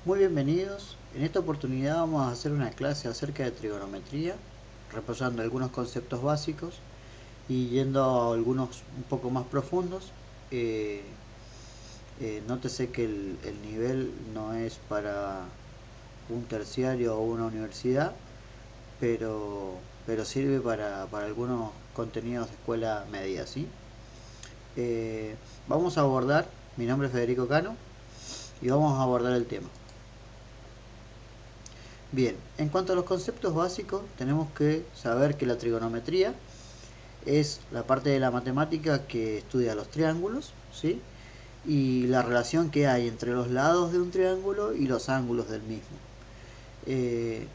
Muy bienvenidos. En esta oportunidad vamos a hacer una clase acerca de trigonometría, repasando algunos conceptos básicos y yendo a algunos un poco más profundos. Eh, Nótese que el nivel no es para un terciario o una universidad, pero sirve para algunos contenidos de escuela media, ¿sí? Eh, Vamos a abordar, mi nombre es Federico Cano, y vamos a abordar el tema. Bien, en cuanto a los conceptos básicos, tenemos que saber que la trigonometría es la parte de la matemática que estudia los triángulos, ¿sí? Y la relación que hay entre los lados de un triángulo y los ángulos del mismo. Eh,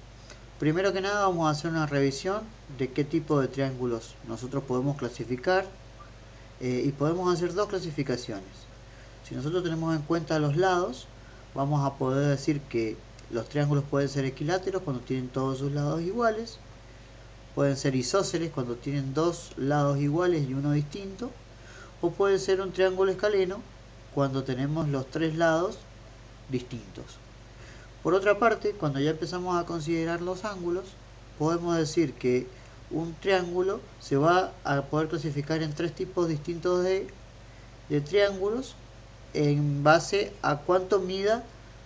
Primero que nada vamos a hacer una revisión de qué tipo de triángulos nosotros podemos clasificar, y podemos hacer dos clasificaciones. Si nosotros tenemos en cuenta los lados, vamos a poder decir que los triángulos pueden ser equiláteros cuando tienen todos sus lados iguales, pueden ser isósceles cuando tienen dos lados iguales y uno distinto, o puede ser un triángulo escaleno cuando tenemos los tres lados distintos. Por otra parte, cuando ya empezamos a considerar los ángulos, podemos decir que un triángulo se va a poder clasificar en tres tipos distintos de triángulos en base a cuánto mida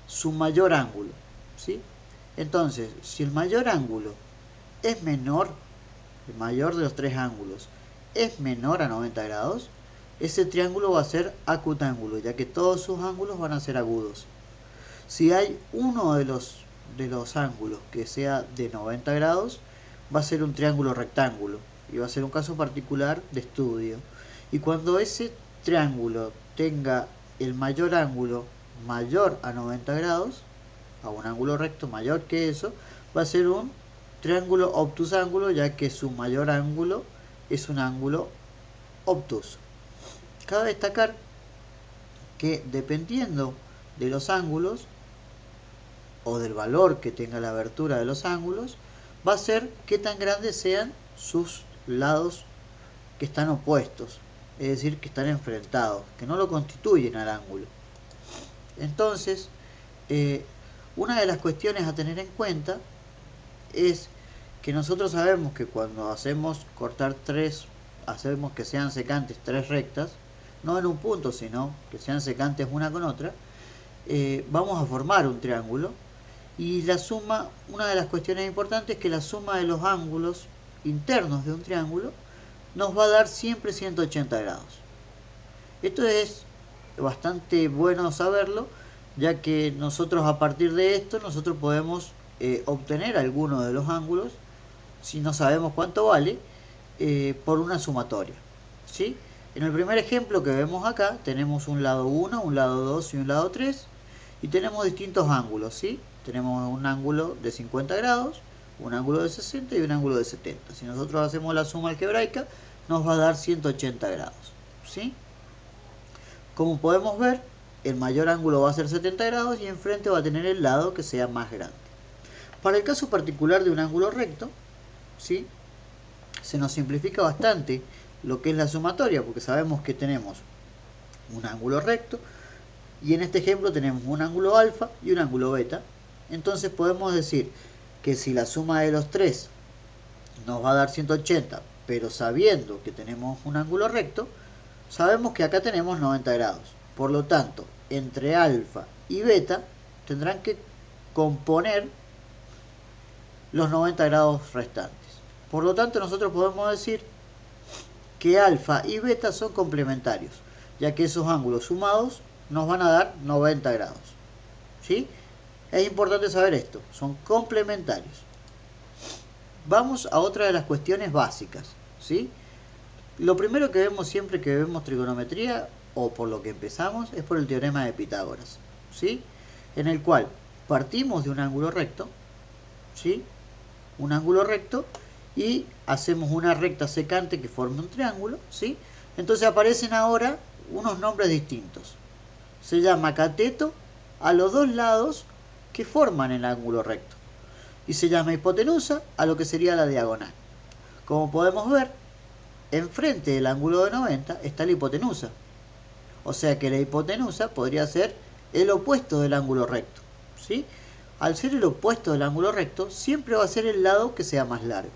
su mayor ángulo, ¿sí? Entonces, si el mayor ángulo es menor, el mayor de los tres ángulos es menor a 90 grados, ese triángulo va a ser acutángulo, ya que todos sus ángulos van a ser agudos. Si hay uno de los ángulos que sea de 90 grados, va a ser un triángulo rectángulo y va a ser un caso particular de estudio. Y cuando ese triángulo tenga el mayor ángulo mayor a 90 grados, a un ángulo recto mayor que eso, va a ser un triángulo obtusángulo, ya que su mayor ángulo es un ángulo obtuso. Cabe destacar que dependiendo de los ángulos o del valor que tenga la abertura de los ángulos, va a ser qué tan grandes sean sus lados que están opuestos, es decir, que están enfrentados, que no lo constituyen al ángulo. Entonces, eh, una de las cuestiones a tener en cuenta es que nosotros sabemos que cuando hacemos cortar hacemos que sean secantes tres rectas, no en un punto, sino que sean secantes una con otra, vamos a formar un triángulo. Y la suma, una de las cuestiones importantes es que la suma de los ángulos internos de un triángulo nos va a dar siempre 180 grados. Esto es bastante bueno saberlo, ya que nosotros a partir de esto nosotros podemos obtener alguno de los ángulos, si no sabemos cuánto vale, por una sumatoria, ¿sí? En el primer ejemplo que vemos acá tenemos un lado 1, un lado 2 y un lado 3, y tenemos distintos ángulos, ¿sí? Tenemos un ángulo de 50 grados, un ángulo de 60 y un ángulo de 70. Si nosotros hacemos la suma algebraica, nos va a dar 180 grados, ¿sí? Como podemos ver, el mayor ángulo va a ser 70 grados y enfrente va a tener el lado que sea más grande. Para el caso particular de un ángulo recto, ¿sí?, se nos simplifica bastante lo que es la sumatoria, porque sabemos que tenemos un ángulo recto y en este ejemplo tenemos un ángulo alfa y un ángulo beta. Entonces podemos decir que si la suma de los tres nos va a dar 180, pero sabiendo que tenemos un ángulo recto, sabemos que acá tenemos 90 grados. Por lo tanto, entre alfa y beta tendrán que componer los 90 grados restantes. Por lo tanto, nosotros podemos decir que alfa y beta son complementarios, ya que esos ángulos sumados nos van a dar 90 grados, ¿sí? Es importante saber esto, son complementarios. Vamos a otra de las cuestiones básicas, ¿sí? Lo primero que vemos siempre que vemos trigonometría, o por lo que empezamos, es por el teorema de Pitágoras, ¿sí? En el cual partimos de un ángulo recto, ¿sí? Un ángulo recto, y hacemos una recta secante que forma un triángulo, ¿sí? Entonces aparecen ahora unos nombres distintos. Se llama cateto a los dos lados que forman el ángulo recto, y se llama hipotenusa a lo que sería la diagonal. Como podemos ver, enfrente del ángulo de 90 está la hipotenusa, o sea que la hipotenusa podría ser el opuesto del ángulo recto. ¿sí? Al ser el opuesto del ángulo recto, siempre va a ser el lado que sea más largo.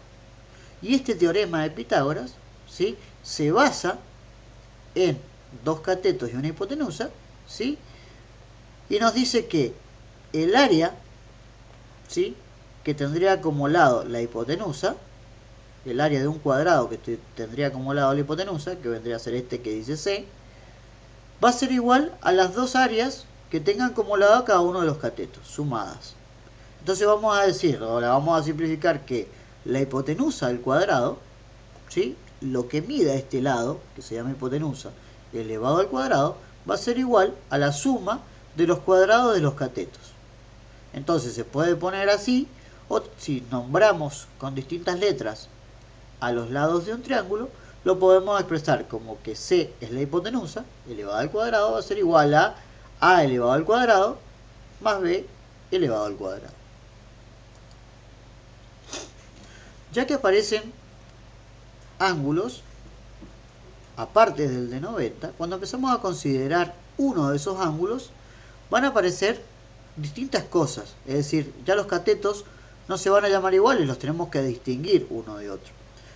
Y este teorema de Pitágoras, ¿sí?, se basa en dos catetos y una hipotenusa, ¿sí?, y nos dice que el área, ¿sí?, que tendría como lado la hipotenusa, el área de un cuadrado que tendría como lado la hipotenusa, que vendría a ser este que dice C, va a ser igual a las dos áreas que tengan como lado cada uno de los catetos, sumadas. Entonces vamos a decir, o la vamos a simplificar, que la hipotenusa al cuadrado, ¿sí?, lo que mida este lado, que se llama hipotenusa, elevado al cuadrado, va a ser igual a la suma de los cuadrados de los catetos. Entonces se puede poner así, o si nombramos con distintas letras a los lados de un triángulo, lo podemos expresar como que C es la hipotenusa elevada al cuadrado, va a ser igual a elevado al cuadrado más B elevado al cuadrado. Ya que aparecen ángulos aparte del de 90, cuando empezamos a considerar uno de esos ángulos, van a aparecer distintas cosas. Es decir, ya los catetos no se van a llamar iguales, los tenemos que distinguir uno de otro.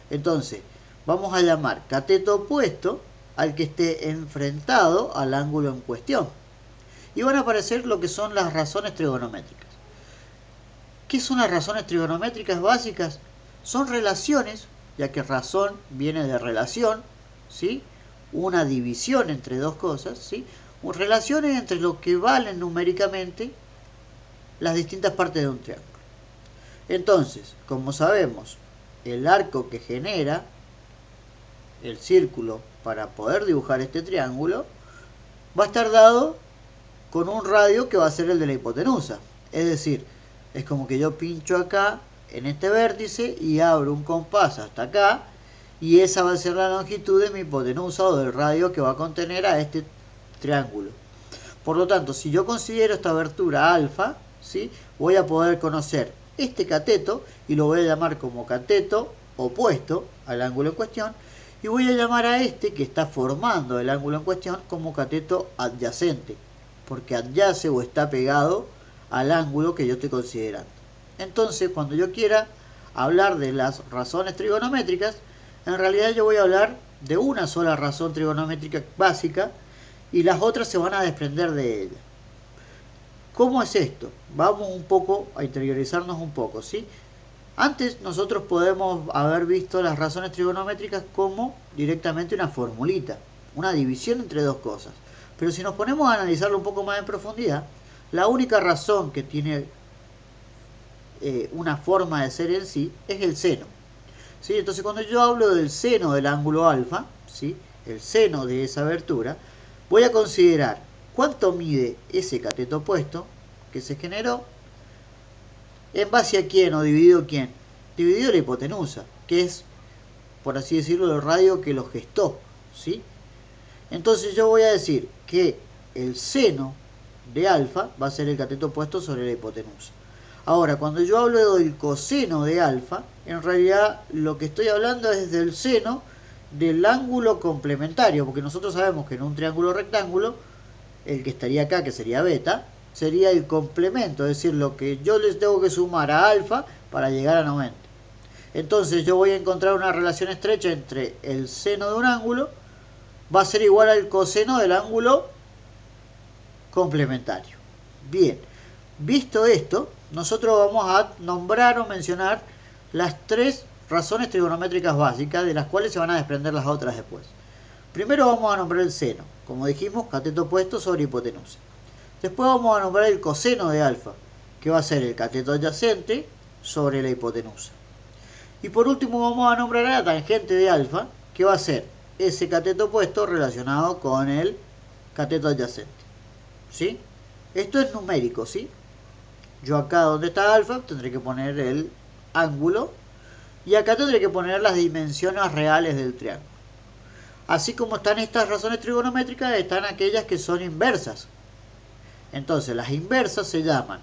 Entonces, vamos a llamar cateto opuesto al que esté enfrentado al ángulo en cuestión. Y van a aparecer lo que son las razones trigonométricas. ¿Qué son las razones trigonométricas básicas? Son relaciones, ya que razón viene de relación, ¿sí?, una división entre dos cosas, ¿sí?, relaciones entre lo que valen numéricamente las distintas partes de un triángulo. Entonces, como sabemos, el arco que genera el círculo para poder dibujar este triángulo va a estar dado con un radio que va a ser el de la hipotenusa. Es decir, es como que yo pincho acá en este vértice y abro un compás hasta acá, y esa va a ser la longitud de mi hipotenusa o del radio que va a contener a este triángulo. Por lo tanto, si yo considero esta abertura alfa, ¿sí?, voy a poder conocer este cateto y lo voy a llamar como cateto opuesto al ángulo en cuestión, y voy a llamar a este que está formando el ángulo en cuestión como cateto adyacente, porque adyace o está pegado al ángulo que yo estoy considerando. Entonces, cuando yo quiera hablar de las razones trigonométricas, en realidad yo voy a hablar de una sola razón trigonométrica básica y las otras se van a desprender de ella. ¿Cómo es esto? Vamos un poco a interiorizarnos un poco, ¿sí? Antes nosotros podemos haber visto las razones trigonométricas como directamente una formulita, una división entre dos cosas. Pero si nos ponemos a analizarlo un poco más en profundidad, la única razón que tiene una forma de ser en sí es el seno, ¿sí? Entonces cuando yo hablo del seno del ángulo alfa, ¿sí?, el seno de esa abertura, voy a considerar cuánto mide ese cateto opuesto que se generó, ¿en base a quién o dividido quién? Dividido la hipotenusa, que es, por así decirlo, el radio que lo gestó, ¿sí? Entonces yo voy a decir que el seno de alfa va a ser el cateto opuesto sobre la hipotenusa. Ahora, cuando yo hablo del coseno de alfa, en realidad lo que estoy hablando es del seno del ángulo complementario, porque nosotros sabemos que en un triángulo rectángulo, el que estaría acá, que sería beta, sería el complemento, es decir, lo que yo les tengo que sumar a alfa para llegar a 90. Entonces yo voy a encontrar una relación estrecha entre el seno de un ángulo, va a ser igual al coseno del ángulo complementario. Bien, visto esto, nosotros vamos a nombrar o mencionar las tres razones trigonométricas básicas, de las cuales se van a desprender las otras después. Primero vamos a nombrar el seno, como dijimos, cateto opuesto sobre hipotenusa. Después vamos a nombrar el coseno de alfa, que va a ser el cateto adyacente sobre la hipotenusa. Y por último vamos a nombrar a la tangente de alfa, que va a ser ese cateto opuesto relacionado con el cateto adyacente, ¿sí? Esto es numérico, ¿sí? Yo acá donde está alfa tendré que poner el ángulo y acá tendré que poner las dimensiones reales del triángulo. Así como están estas razones trigonométricas, están aquellas que son inversas. Entonces las inversas se llaman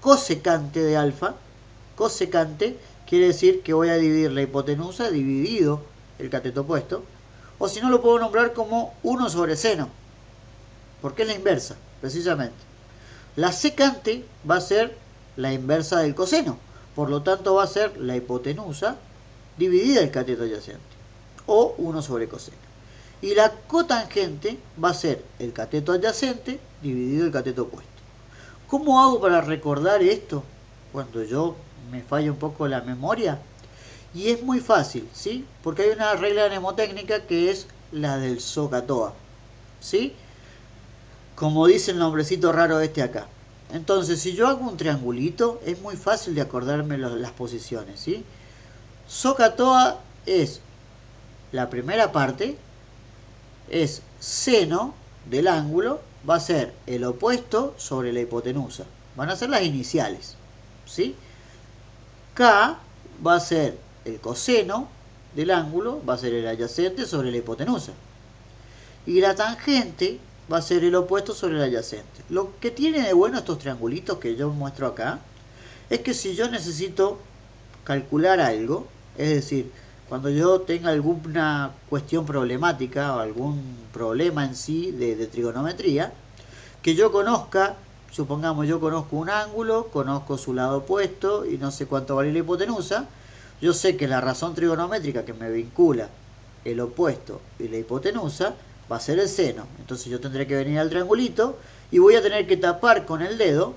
cosecante de alfa. Cosecante quiere decir que voy a dividir la hipotenusa dividido el cateto opuesto. O si no, lo puedo nombrar como 1 sobre seno, porque es la inversa, precisamente. La secante va a ser la inversa del coseno, por lo tanto va a ser la hipotenusa dividida el cateto adyacente, o 1 sobre coseno. Y la cotangente va a ser el cateto adyacente dividido el cateto opuesto. ¿Cómo hago para recordar esto cuando yo me falla un poco la memoria? Y es muy fácil, ¿sí? Porque hay una regla mnemotécnica que es la del SOHCAHTOA, ¿sí? Como dice el nombrecito raro este acá. Entonces, si yo hago un triangulito, es muy fácil de acordarme las posiciones, ¿sí? SOHCAHTOA es la primera parte, es seno del ángulo, va a ser el opuesto sobre la hipotenusa. Van a ser las iniciales, ¿sí? K va a ser el coseno del ángulo, va a ser el adyacente sobre la hipotenusa. Y la tangente va a ser el opuesto sobre el adyacente. Lo que tiene de bueno estos triangulitos que yo muestro acá es que si yo necesito calcular algo, es decir, cuando yo tenga alguna cuestión problemática o algún problema en sí de trigonometría, que yo conozca, supongamos yo conozco un ángulo, conozco su lado opuesto y no sé cuánto vale la hipotenusa, yo sé que la razón trigonométrica que me vincula el opuesto y la hipotenusa va a ser el seno. Entonces yo tendré que venir al triangulito y voy a tener que tapar con el dedo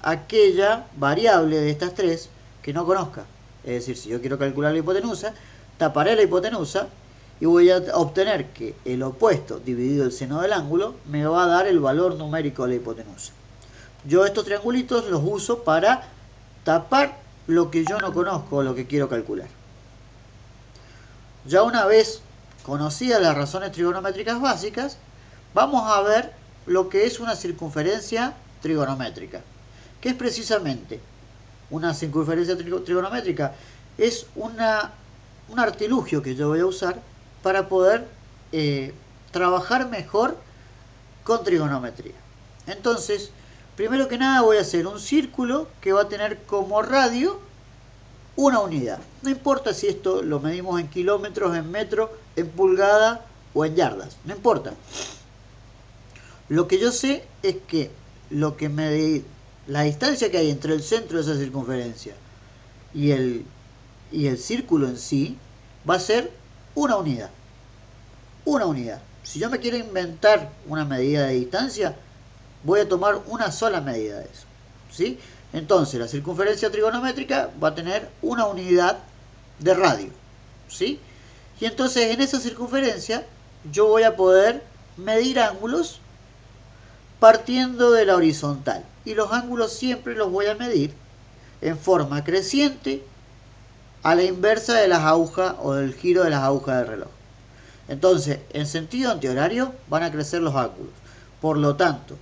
aquella variable de estas tres que no conozca. Es decir, si yo quiero calcular la hipotenusa, taparé la hipotenusa y voy a obtener que el opuesto dividido el seno del ángulo me va a dar el valor numérico de la hipotenusa. Yo estos triangulitos los uso para tapar lo que yo no conozco o lo que quiero calcular. Ya una vez conocidas las razones trigonométricas básicas, vamos a ver lo que es una circunferencia trigonométrica. ¿Qué es precisamente una circunferencia trigonométrica? Es un artilugio que yo voy a usar para poder trabajar mejor con trigonometría. Entonces, primero que nada voy a hacer un círculo que va a tener como radio una unidad. No importa si esto lo medimos en kilómetros, en metros, en pulgadas o en yardas. No importa. Lo que yo sé es que la distancia que hay entre el centro de esa circunferencia y el círculo en sí va a ser una unidad. Una unidad. Si yo me quiero inventar una medida de distancia, voy a tomar una sola medida de eso, ¿sí? Entonces la circunferencia trigonométrica va a tener una unidad de radio, ¿sí? Y entonces en esa circunferencia yo voy a poder medir ángulos partiendo de la horizontal. Y los ángulos siempre los voy a medir en forma creciente a la inversa de las agujas o del giro de las agujas del reloj. Entonces, en sentido antihorario van a crecer los ángulos. Por lo tanto,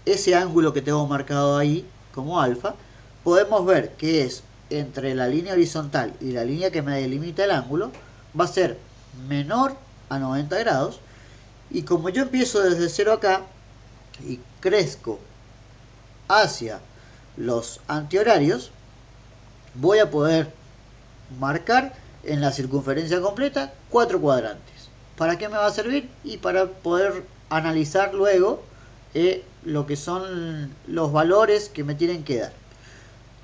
ese ángulo que tengo marcado ahí como alfa, podemos ver que es entre la línea horizontal y la línea que me delimita el ángulo, va a ser menor a 90 grados. Y como yo empiezo desde cero acá y crezco hacia los antihorarios, voy a poder marcar en la circunferencia completa 4 cuadrantes. ¿Para qué me va a servir? Y para poder analizar luego lo que son los valores que me tienen que dar,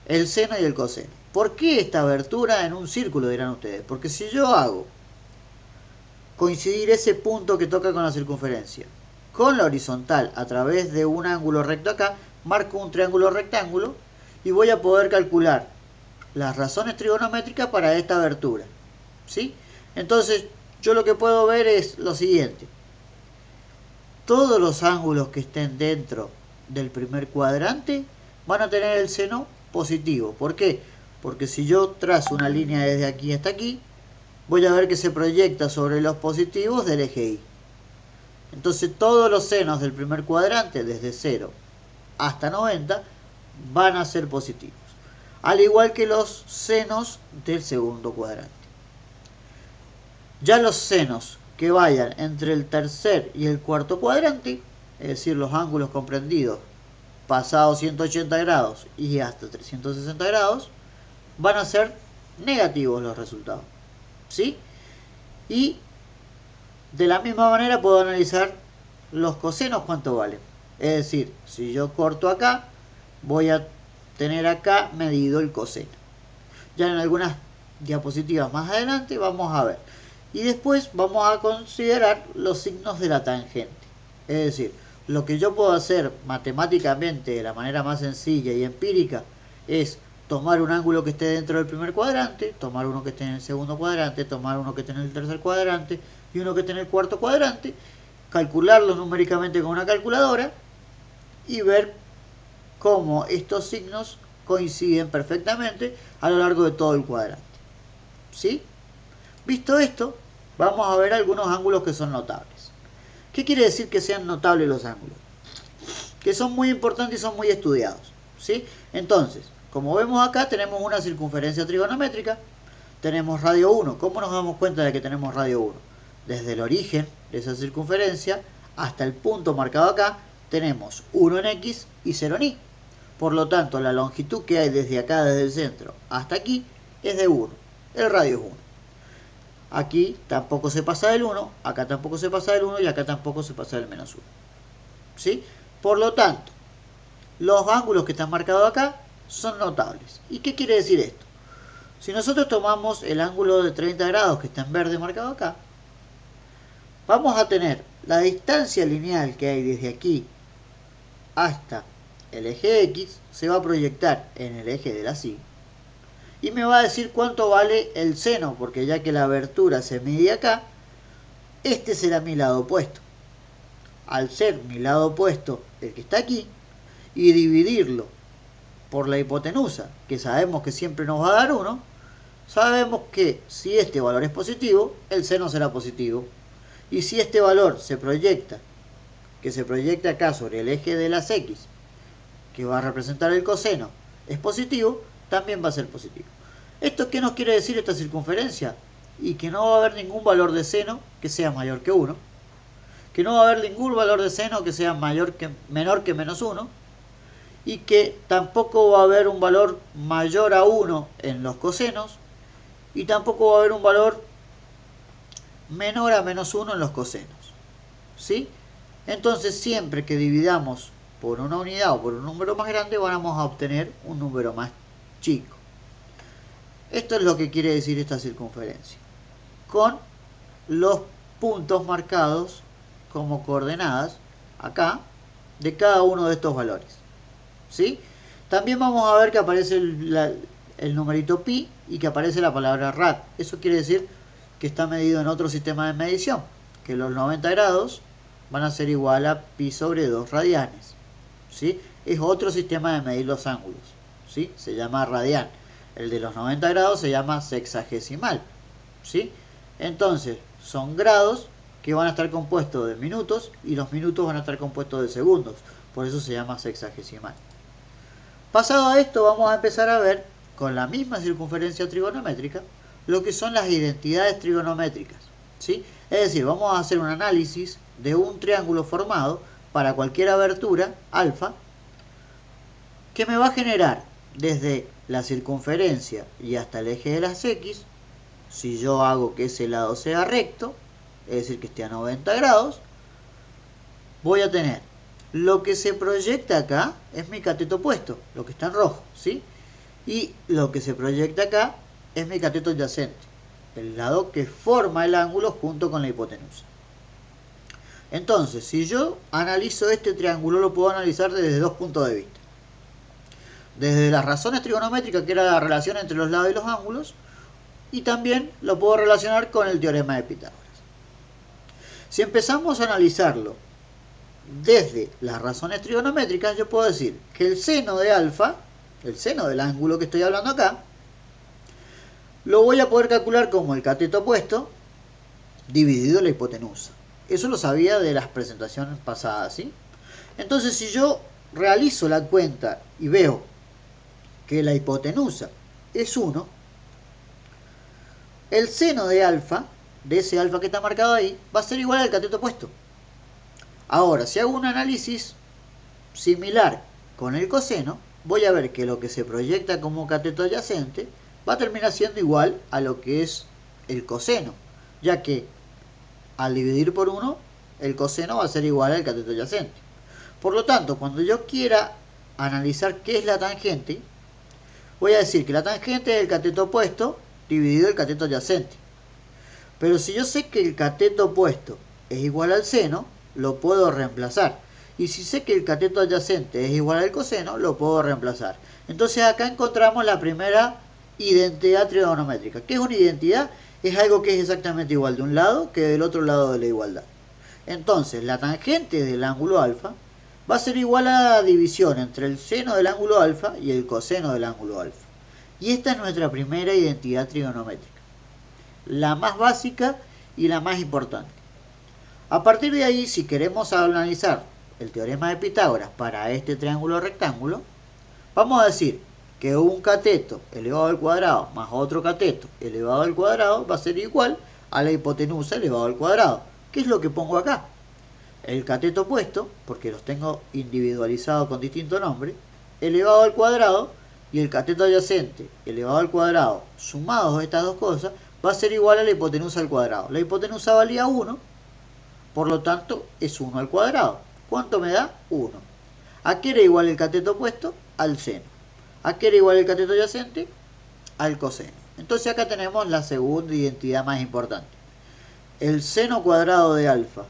el seno y el coseno. ¿Por qué esta abertura en un círculo, dirán ustedes? Porque si yo hago coincidir ese punto que toca con la circunferencia con la horizontal a través de un ángulo recto acá, marco un triángulo rectángulo y voy a poder calcular las razones trigonométricas para esta abertura, ¿sí? Entonces yo lo que puedo ver es lo siguiente: todos los ángulos que estén dentro del primer cuadrante van a tener el seno positivo. ¿Por qué? Porque si yo trazo una línea desde aquí hasta aquí, voy a ver que se proyecta sobre los positivos del eje Y. Entonces todos los senos del primer cuadrante, desde 0 hasta 90, van a ser positivos. Al igual que los senos del segundo cuadrante. Ya los senos que vayan entre el tercer y el cuarto cuadrante, es decir, los ángulos comprendidos pasados 180 grados y hasta 360 grados, van a ser negativos los resultados, ¿sí? Y de la misma manera puedo analizar los cosenos, cuánto valen. Es decir, si yo corto acá, voy a tener acá medido el coseno. Ya en algunas diapositivas más adelante vamos a ver. Y después vamos a considerar los signos de la tangente. Es decir, lo que yo puedo hacer matemáticamente de la manera más sencilla y empírica es tomar un ángulo que esté dentro del primer cuadrante, tomar uno que esté en el segundo cuadrante, tomar uno que esté en el tercer cuadrante y uno que esté en el cuarto cuadrante, calcularlos numéricamente con una calculadora y ver cómo estos signos coinciden perfectamente a lo largo de todo el cuadrante. ¿Sí? Visto esto, vamos a ver algunos ángulos que son notables. ¿Qué quiere decir que sean notables los ángulos? Que son muy importantes y son muy estudiados. ¿Sí? Entonces, como vemos acá, tenemos una circunferencia trigonométrica, tenemos radio 1. ¿Cómo nos damos cuenta de que tenemos radio 1? Desde el origen de esa circunferencia hasta el punto marcado acá, tenemos 1 en X y 0 en Y. Por lo tanto, la longitud que hay desde acá, desde el centro hasta aquí, es de 1. El radio es 1. Aquí tampoco se pasa del 1, acá tampoco se pasa del 1 y acá tampoco se pasa del menos 1. ¿Sí? Por lo tanto, los ángulos que están marcados acá son notables. ¿Y qué quiere decir esto? Si nosotros tomamos el ángulo de 30 grados que está en verde marcado acá, vamos a tener la distancia lineal que hay desde aquí hasta el eje X, se va a proyectar en el eje de la Y y me va a decir cuánto vale el seno, porque ya que la abertura se mide acá, este será mi lado opuesto. Al ser mi lado opuesto el que está aquí, y dividirlo por la hipotenusa, que sabemos que siempre nos va a dar 1, sabemos que si este valor es positivo, el seno será positivo. Y si este valor se proyecta, que se proyecta acá sobre el eje de las X, que va a representar el coseno, es positivo, también va a ser positivo. ¿Esto qué nos quiere decir esta circunferencia? Y que no va a haber ningún valor de seno que sea mayor que 1, que no va a haber ningún valor de seno que sea menor que menos 1, y que tampoco va a haber un valor mayor a 1 en los cosenos, y tampoco va a haber un valor menor a menos 1 en los cosenos. ¿Sí? Entonces siempre que dividamos por una unidad o por un número más grande, vamos a obtener un número más chico. Esto es lo que quiere decir esta circunferencia, con los puntos marcados como coordenadas acá de cada uno de estos valores. ¿Sí? También vamos a ver que aparece el numerito pi y que aparece la palabra rad. Eso quiere decir que está medido en otro sistema de medición, que los 90 grados van a ser igual a pi sobre 2 radianes. ¿Sí? Es otro sistema de medir los ángulos. ¿Sí? Se llama radian. El de los 90 grados se llama sexagesimal. ¿Sí? Entonces, son grados que van a estar compuestos de minutos y los minutos van a estar compuestos de segundos. Por eso se llama sexagesimal. Pasado a esto, vamos a empezar a ver, con la misma circunferencia trigonométrica, lo que son las identidades trigonométricas. ¿Sí? Es decir, vamos a hacer un análisis de un triángulo formado para cualquier abertura alfa que me va a generar desde la circunferencia y hasta el eje de las X, si yo hago que ese lado sea recto, es decir, que esté a 90 grados, voy a tener lo que se proyecta acá es mi cateto opuesto, lo que está en rojo, ¿sí? Y lo que se proyecta acá es mi cateto adyacente, el lado que forma el ángulo junto con la hipotenusa. Entonces, si yo analizo este triángulo, lo puedo analizar desde dos puntos de vista. Desde las razones trigonométricas, que era la relación entre los lados y los ángulos, y también lo puedo relacionar con el teorema de Pitágoras. Si empezamos a analizarlo desde las razones trigonométricas, yo puedo decir que el seno de alfa, el seno del ángulo que estoy hablando acá, lo voy a poder calcular como el cateto opuesto dividido la hipotenusa. Eso lo sabía de las presentaciones pasadas, ¿sí? Entonces, si yo realizo la cuenta y veo que la hipotenusa es 1, el seno de alfa, de ese alfa que está marcado ahí, va a ser igual al cateto opuesto. Ahora, si hago un análisis similar con el coseno, voy a ver que lo que se proyecta como cateto adyacente va a terminar siendo igual a lo que es el coseno, ya que al dividir por 1, el coseno va a ser igual al cateto adyacente. Por lo tanto, cuando yo quiera analizar qué es la tangente, voy a decir que la tangente es el cateto opuesto dividido el cateto adyacente. Pero si yo sé que el cateto opuesto es igual al seno, lo puedo reemplazar. Y si sé que el cateto adyacente es igual al coseno, lo puedo reemplazar. Entonces acá encontramos la primera identidad trigonométrica. ¿Qué es una identidad? Es algo que es exactamente igual de un lado que del otro lado de la igualdad. Entonces la tangente del ángulo alfa va a ser igual a la división entre el seno del ángulo alfa y el coseno del ángulo alfa. Y esta es nuestra primera identidad trigonométrica, la más básica y la más importante. A partir de ahí, si queremos analizar el teorema de Pitágoras para este triángulo rectángulo, vamos a decir que un cateto elevado al cuadrado más otro cateto elevado al cuadrado va a ser igual a la hipotenusa elevado al cuadrado. ¿Qué es lo que pongo acá? El cateto opuesto, porque los tengo individualizados con distinto nombre, elevado al cuadrado, y el cateto adyacente elevado al cuadrado, sumados a estas dos cosas, va a ser igual a la hipotenusa al cuadrado. La hipotenusa valía 1, por lo tanto es 1 al cuadrado. ¿Cuánto me da? 1. ¿A qué era igual el cateto opuesto? Al seno. ¿A qué era igual el cateto adyacente? Al coseno. Entonces acá tenemos la segunda identidad más importante. El seno cuadrado de alfa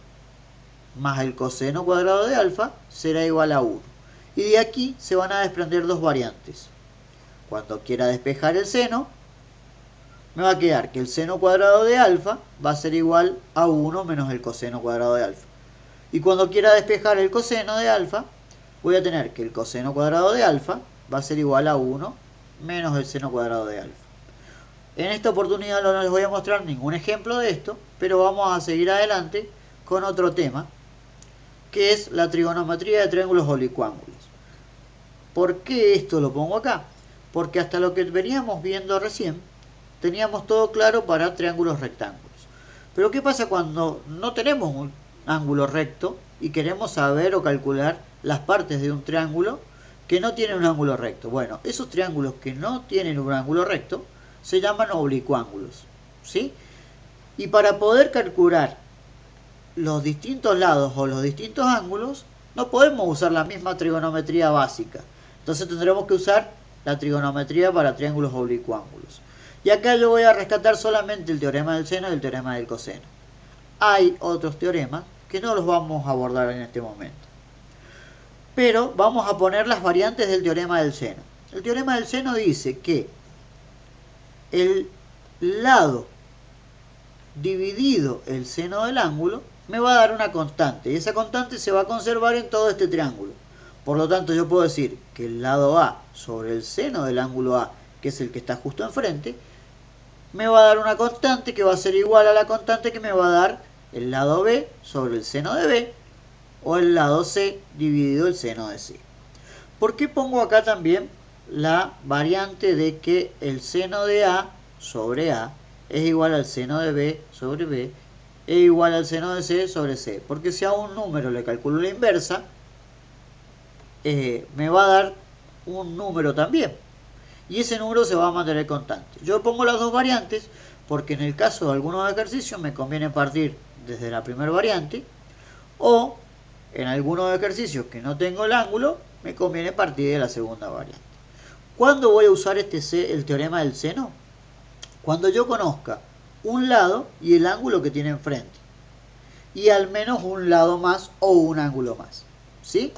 más el coseno cuadrado de alfa será igual a 1. Y de aquí se van a desprender dos variantes. Cuando quiera despejar el seno, me va a quedar que el seno cuadrado de alfa va a ser igual a 1 menos el coseno cuadrado de alfa. Y cuando quiera despejar el coseno de alfa, voy a tener que el coseno cuadrado de alfa va a ser igual a 1 menos el seno cuadrado de alfa. En esta oportunidad no les voy a mostrar ningún ejemplo de esto, pero vamos a seguir adelante con otro tema, que es la trigonometría de triángulos oblicuángulos. ¿Por qué esto lo pongo acá? Porque hasta lo que veníamos viendo recién, teníamos todo claro para triángulos rectángulos. Pero ¿qué pasa cuando no tenemos un ángulo recto y queremos saber o calcular las partes de un triángulo que no tiene un ángulo recto? Bueno, esos triángulos que no tienen un ángulo recto se llaman oblicuángulos, ¿sí? Y para poder calcular los distintos lados o los distintos ángulos, no podemos usar la misma trigonometría básica. Entonces tendremos que usar la trigonometría para triángulos oblicuángulos. Y acá yo voy a rescatar solamente el teorema del seno y el teorema del coseno. Hay otros teoremas que no los vamos a abordar en este momento. Pero vamos a poner las variantes del teorema del seno. El teorema del seno dice que el lado dividido el seno del ángulo me va a dar una constante. Y esa constante se va a conservar en todo este triángulo. Por lo tanto, yo puedo decir que el lado A sobre el seno del ángulo A, que es el que está justo enfrente, me va a dar una constante que va a ser igual a la constante que me va a dar el lado B sobre el seno de B, o el lado C dividido el seno de C. ¿Por qué pongo acá también la variante de que el seno de A sobre A es igual al seno de B sobre B es igual al seno de C sobre C? Porque si a un número le calculo la inversa, me va a dar un número también. Y ese número se va a mantener constante. Yo pongo las dos variantes porque en el caso de algunos ejercicios me conviene partir desde la primera variante, o en algunos ejercicios que no tengo el ángulo, me conviene partir de la segunda variante. ¿Cuándo voy a usar el teorema del seno? Cuando yo conozca un lado y el ángulo que tiene enfrente, y al menos un lado más o un ángulo más, ¿sí?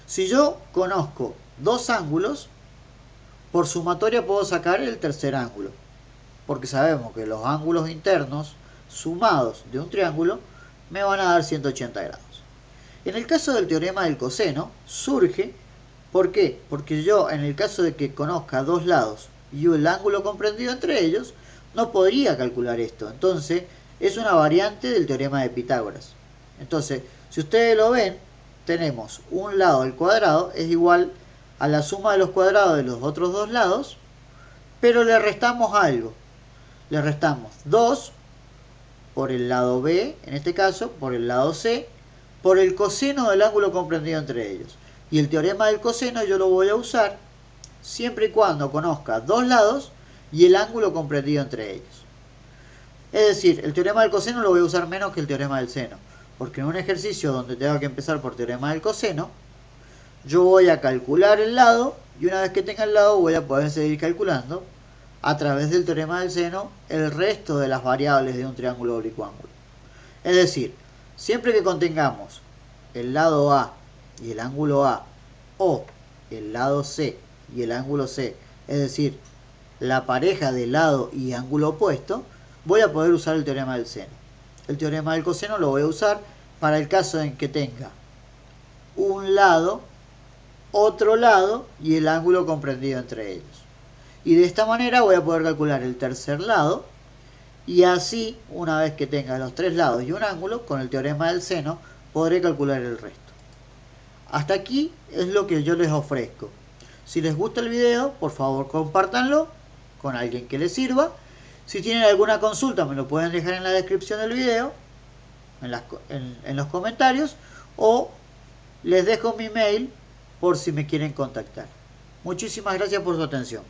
Si yo conozco dos ángulos, por sumatoria puedo sacar el tercer ángulo, porque sabemos que los ángulos internos sumados de un triángulo me van a dar 180 grados. En el caso del teorema del coseno surge, ¿por qué? Porque yo en el caso de que conozca dos lados y el ángulo comprendido entre ellos, no podría calcular esto. Entonces es una variante del teorema de Pitágoras. Entonces, si ustedes lo ven, tenemos un lado al cuadrado es igual a la suma de los cuadrados de los otros dos lados, pero le restamos algo. Le restamos 2 por el lado B, en este caso, por el lado C, por el coseno del ángulo comprendido entre ellos. Y el teorema del coseno yo lo voy a usar siempre y cuando conozca dos lados y el ángulo comprendido entre ellos. Es decir, el teorema del coseno lo voy a usar menos que el teorema del seno, porque en un ejercicio donde tengo que empezar por teorema del coseno, Yo voy a calcular el lado y una vez que tenga el lado voy a poder seguir calculando a través del teorema del seno el resto de las variables de un triángulo oblicuángulo. Es decir, siempre que contengamos el lado A y el ángulo A o el lado C y el ángulo C, es decir, la pareja de lado y ángulo opuesto, voy a poder usar el teorema del seno. El teorema del coseno lo voy a usar para el caso en que tenga un lado, otro lado y el ángulo comprendido entre ellos. Y de esta manera voy a poder calcular el tercer lado y así, una vez que tenga los tres lados y un ángulo, con el teorema del seno podré calcular el resto. Hasta aquí es lo que yo les ofrezco. Si les gusta el video, por favor compártanlo con alguien que les sirva. Si tienen alguna consulta me lo pueden dejar en la descripción del video, en los comentarios, o les dejo mi mail por si me quieren contactar. Muchísimas gracias por su atención.